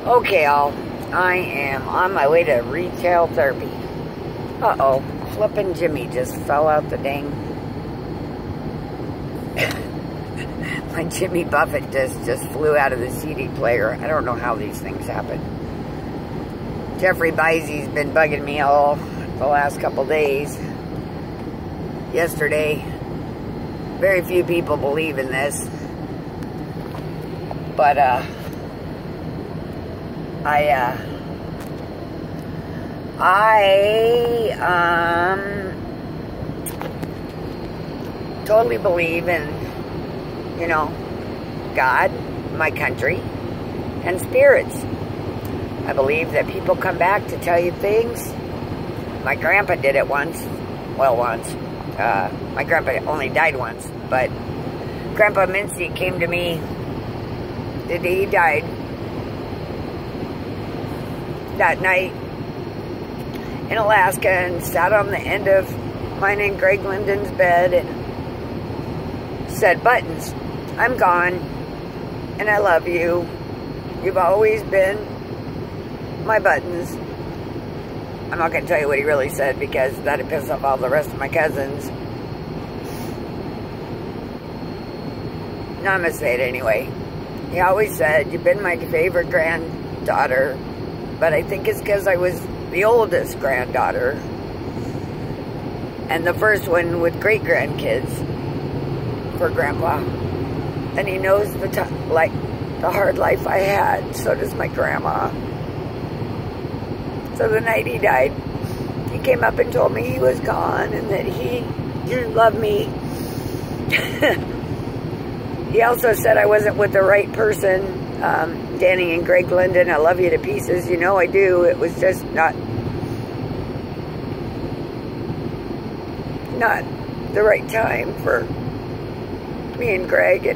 Okay, all. I am on my way to retail therapy. Uh-oh. Flippin' Jimmy just fell out the dang... My Jimmy Buffett just flew out of the CD player. I don't know how these things happen. Jeffrey Bizey's been bugging me all the last couple days. Yesterday. Very few people believe in this. But, I totally believe in, you know, God, my country, and spirits. I believe that people come back to tell you things. My grandpa did it once. Well, once. My grandpa only died once, but Grandpa Mincy came to me the day he died that night in Alaska and sat on the end of mine and Greg Linden's bed and said, "Buttons, I'm gone and I love you. You've always been my Buttons." I'm not going to tell you what he really said because that'd piss off all the rest of my cousins. No, I'm going to say it anyway. He always said, "You've been my favorite granddaughter," but I think it's because I was the oldest granddaughter and the first one with great-grandkids for Grandpa. And he knows the hard life I had. So does my grandma. So the night he died, he came up and told me he was gone and that he didn't love me. He also said I wasn't with the right person. Danny and Greg Linden, I love you to pieces. You know I do. It was just not the right time for me and Greg.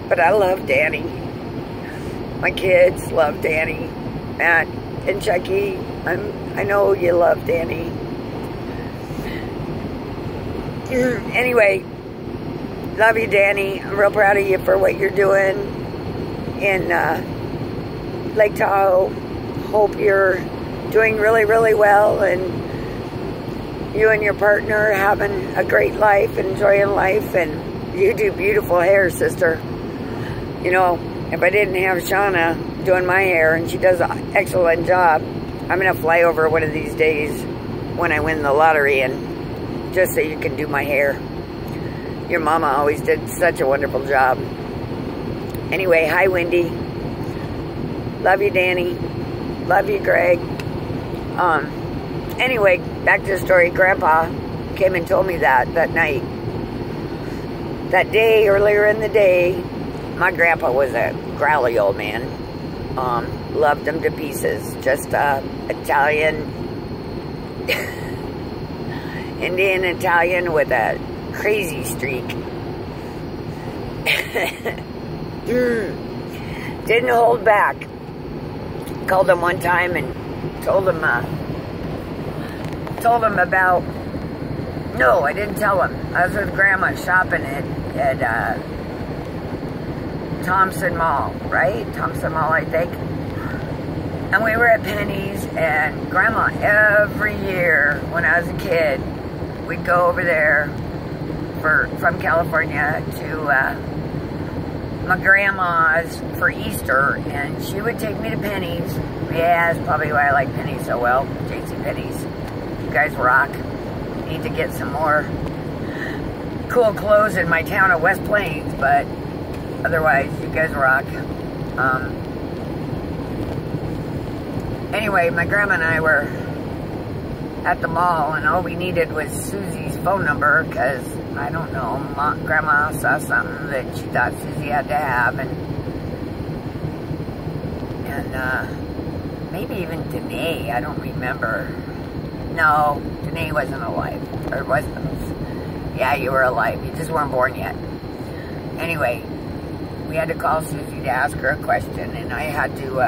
But I love Danny. My kids love Danny. Matt and Chucky, I know you love Danny. Anyway, love you, Danny. I'm real proud of you for what you're doing in Lake Tahoe. Hope you're doing really, really well, and you and your partner having a great life, enjoying life, and you do beautiful hair, sister. You know, if I didn't have Shauna doing my hair, and she does an excellent job, I'm going to fly over one of these days when I win the lottery, and just so you can do my hair. Your mama always did such a wonderful job. Anyway, hi, Wendy. Love you, Danny. Love you, Greg. Anyway, back to the story. Grandpa came and told me that night. That day, earlier in the day, my grandpa was a growly old man. Loved him to pieces. Just Italian, Indian Italian with a crazy streak. Didn't hold back. Called him one time and told him about... No, I didn't tell him. I was with Grandma shopping at Thompson Mall, right? Thompson Mall, I think. And we were at Penny's, and Grandma, every year when I was a kid, we'd go over there from California to my grandma's for Easter, and she would take me to Penny's. Yeah, that's probably why I like Penny's so well. JC Penny's. You guys rock. Need to get some more cool clothes in my town of West Plains, but otherwise, you guys rock. Anyway, my grandma and I were at the mall, and all we needed was Susie's phone number, because, I don't know, Grandma saw something that she thought Susie had to have, and maybe even Danae, I don't remember. No, Danae wasn't alive, or wasn't. Yeah, you were alive, you just weren't born yet. Anyway, we had to call Susie to ask her a question, and I had to,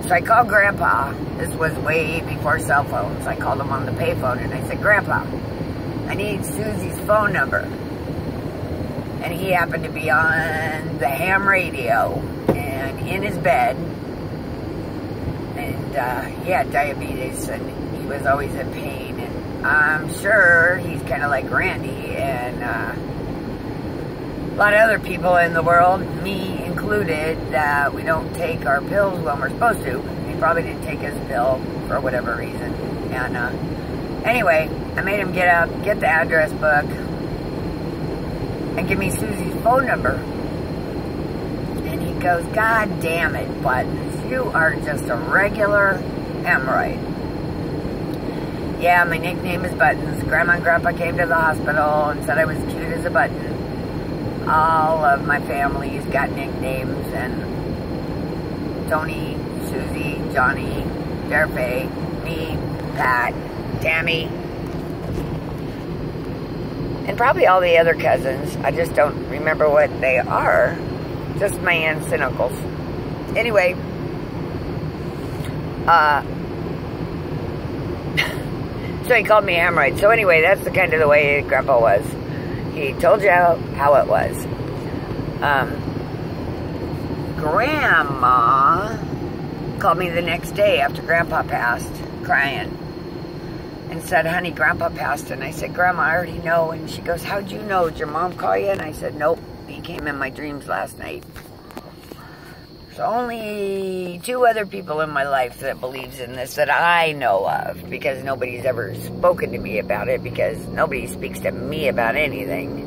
so I called Grandpa. This was way before cell phones. I called him on the payphone, and I said, "Grandpa, I need Susie's phone number." And he happened to be on the ham radio, and in his bed, and he had diabetes, and he was always in pain, and I'm sure he's kind of like Randy, and a lot of other people in the world, me included, that we don't take our pills when we're supposed to. He probably didn't take his pill for whatever reason, and anyway, I made him get the address book, and give me Susie's phone number. And he goes, God damn it, Buttons, you are just a regular hemorrhoid. Yeah, my nickname is Buttons. Grandma and Grandpa came to the hospital and said I was cute as a button. All of my family's got nicknames, and Tony, Susie, Johnny, Derfay, me, Pat, Tammy, and probably all the other cousins. I just don't remember what they are. Just my aunts and uncles. Anyway, so he called me a hemorrhoid. So anyway, that's the kind of the way Grandpa was. He told you how it was. Grandma called me the next day after Grandpa passed, crying, and said, honey, Grandpa passed. And I said, Grandma, I already know. And she goes, how'd you know? Did your mom call you? And I said, nope. He came in my dreams last night. There's only 2 other people in my life that believes in this that I know of, because nobody's ever spoken to me about it, because nobody speaks to me about anything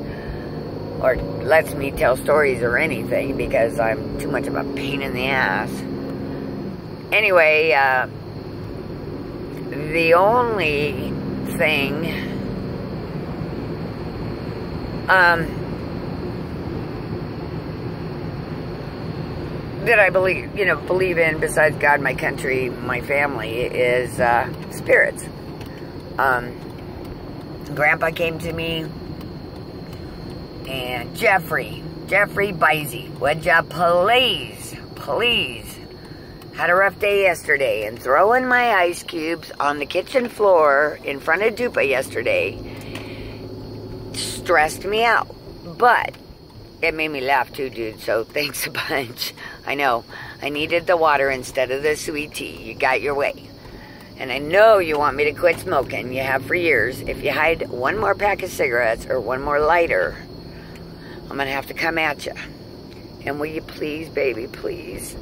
or lets me tell stories or anything, because I'm too much of a pain in the ass. Anyway, the only thing that I believe in, besides God, my country, my family, is spirits. Grandpa came to me, and Jeffrey Bisey, would ya please had a rough day yesterday, and throwing my ice cubes on the kitchen floor in front of Dupa yesterday stressed me out. But it made me laugh too, dude, so thanks a bunch. I know, I needed the water instead of the sweet tea. You got your way. And I know you want me to quit smoking. You have for years. If you hide one more pack of cigarettes or one more lighter, I'm going to have to come at you. And will you please, baby, please,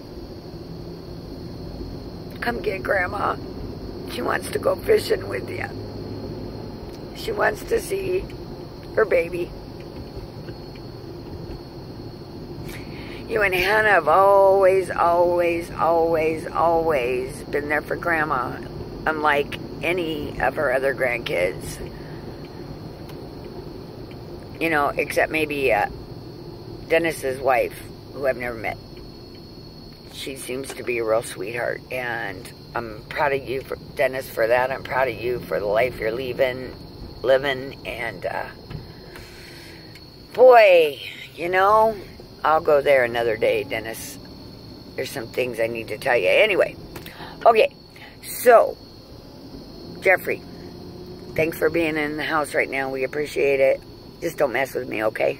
come get Grandma. She wants to go fishing with you. She wants to see her baby. You and Hannah have always been there for Grandma, unlike any of her other grandkids. You know, except maybe Dennis's wife, who I've never met. She seems to be a real sweetheart, and I'm proud of you, Dennis, for that. I'm proud of you for the life you're living, and boy, you know, I'll go there another day, Dennis. There's some things I need to tell you. Anyway, okay, so, Jeffrey, thanks for being in the house right now. We appreciate it. Just don't mess with me, okay?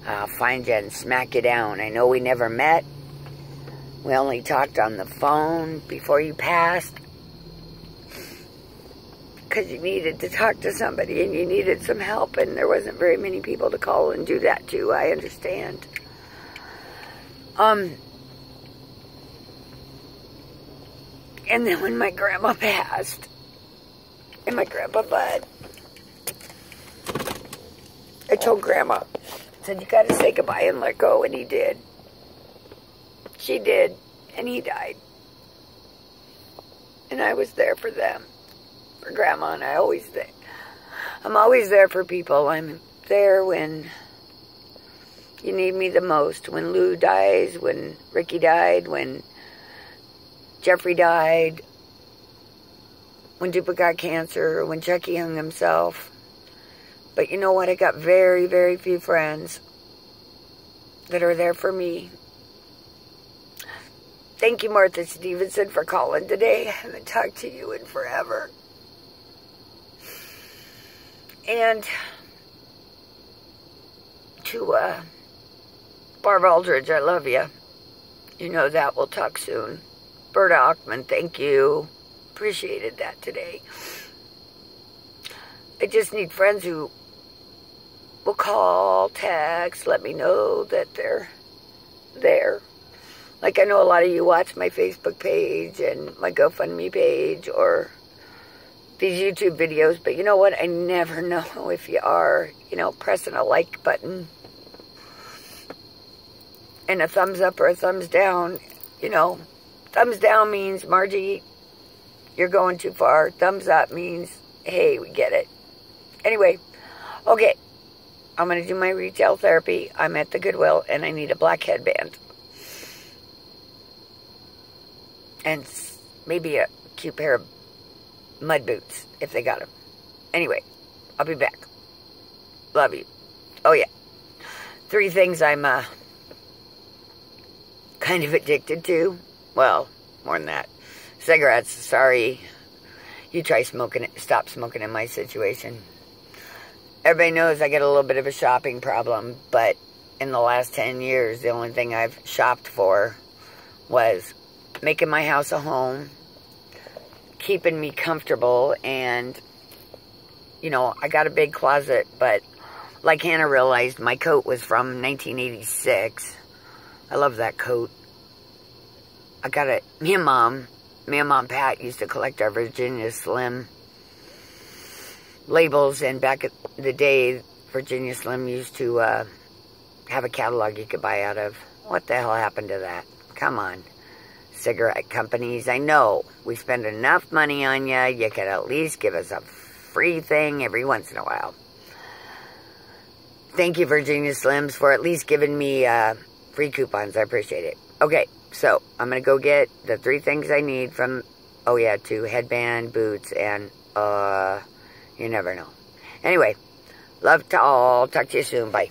I'll find you and smack you down. I know we never met. We only talked on the phone before you passed, because you needed to talk to somebody and you needed some help, and there wasn't very many people to call and do that to. I understand. And then when my grandma passed, and my grandpa died, I told Grandma, I said, you got to say goodbye and let go, and he did. She did, and he died. And I was there for them, for Grandma, and I'm always there for people. I'm there when you need me the most. When Lou dies, when Ricky died, when Jeffrey died, when Dupa got cancer, when Chucky hung himself. But you know what? I got very, very few friends that are there for me. Thank you, Martha Stevenson, for calling today. I haven't talked to you in forever. And to Barb Aldridge, I love you. You know that. We'll talk soon. Berta Ockman, thank you. Appreciated that today. I just need friends who will call, text, let me know that they're there. Like, I know a lot of you watch my Facebook page and my GoFundMe page or these YouTube videos, but you know what? I never know if you are, you know, pressing a like button and a thumbs up or a thumbs down. You know, thumbs down means, Margie, you're going too far. Thumbs up means, hey, we get it. Anyway, okay, I'm going to do my retail therapy. I'm at the Goodwill, and I need a black headband. And maybe a cute pair of mud boots, if they got them. Anyway, I'll be back. Love you. Oh, yeah. 3 things I'm kind of addicted to. Well, more than that. Cigarettes, sorry. You try smoking it. Stop smoking in my situation. Everybody knows I get a little bit of a shopping problem, but in the last 10 years, the only thing I've shopped for was making my house a home, keeping me comfortable, and, you know, I got a big closet, but like Hannah realized, my coat was from 1986. I love that coat. I got it. Me and Mom Pat used to collect our Virginia Slim labels, and back in the day, Virginia Slim used to have a catalog you could buy out of. What the hell happened to that? Come on. Cigarette companies, I know we spend enough money on you. You could at least give us a free thing every once in a while. Thank you, Virginia Slims, for at least giving me free coupons. I appreciate it. Okay, so I'm going to go get the 3 things I need from, oh yeah, 2 headband, boots, and you never know. Anyway, love to all. Talk to you soon. Bye.